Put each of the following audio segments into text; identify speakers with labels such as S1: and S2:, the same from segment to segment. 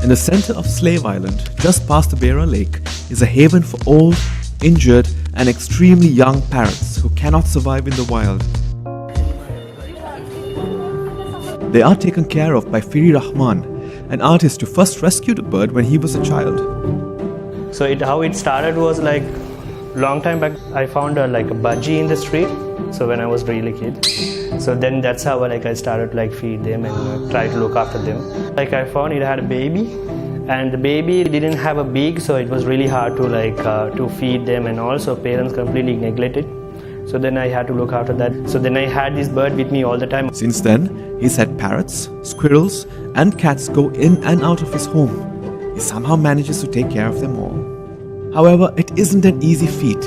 S1: In the center of Slave Island, just past the Beira Lake, is a haven for old, injured, and extremely young parrots who cannot survive in the wild. They are taken care of by Firi Rahman, an artist who first rescued a bird when he was a child.
S2: So how it started was like long time back. I found a budgie in the street. So when I was really kid, so then that's how I started feed them and try to look after them. I found it had a baby, and the baby didn't have a beak, so it was really hard to feed them, and also parents completely neglected. So then I had to look after that. So then I had this bird with me all the time.
S1: Since then, he's had parrots, squirrels, and cats go in and out of his home. He somehow manages to take care of them all. However, it isn't an easy feat.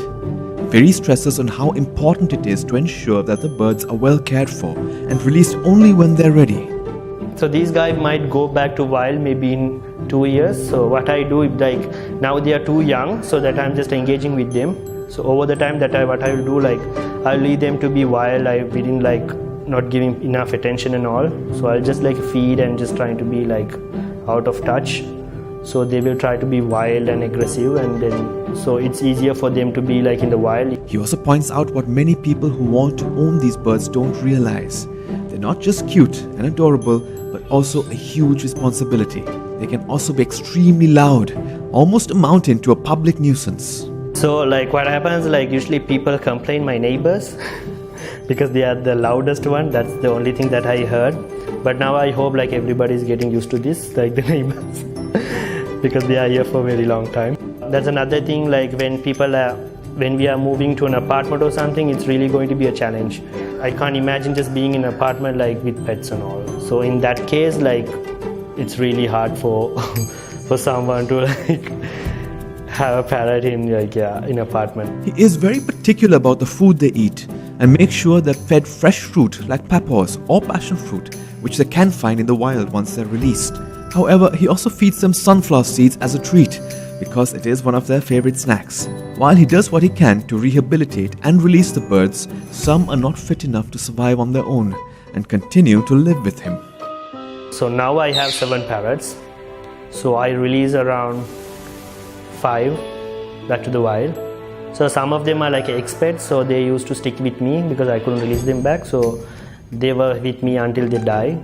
S1: Firi stresses on how important it is to ensure that the birds are well cared for and released only when they're ready.
S2: So these guys might go back to wild maybe in 2 years. So what I do, now they are too young, so that I'm just engaging with them. So over the time what I will do, I'll leave them to be wild. I didn't not giving enough attention and all. So I'll just feed and just trying to be out of touch. So they will try to be wild and aggressive, and then so it's easier for them to be in the wild.
S1: He also points out what many people who want to own these birds don't realize. They're not just cute and adorable, but also a huge responsibility. They can also be extremely loud, almost amounting to a public nuisance.
S2: So what happens, usually people complain, my neighbors, because they are the loudest one. That's the only thing that I heard. But now I hope everybody is getting used to this, the neighbors. Because they are here for a very long time. That's another thing, when we are moving to an apartment or something, it's really going to be a challenge. I can't imagine just being in an apartment with pets and all. So in that case, it's really hard for for someone to have a parrot in in apartment.
S1: He is very particular about the food they eat and makes sure they're fed fresh fruit like papaws or passion fruit, which they can find in the wild once they're released. However, he also feeds them sunflower seeds as a treat because it is one of their favorite snacks. While he does what he can to rehabilitate and release the birds, some are not fit enough to survive on their own and continue to live with him.
S2: So now I have 7 parrots. So I release around 5 back to the wild. So some of them are expats, so they used to stick with me because I couldn't release them back. So they were with me until they die.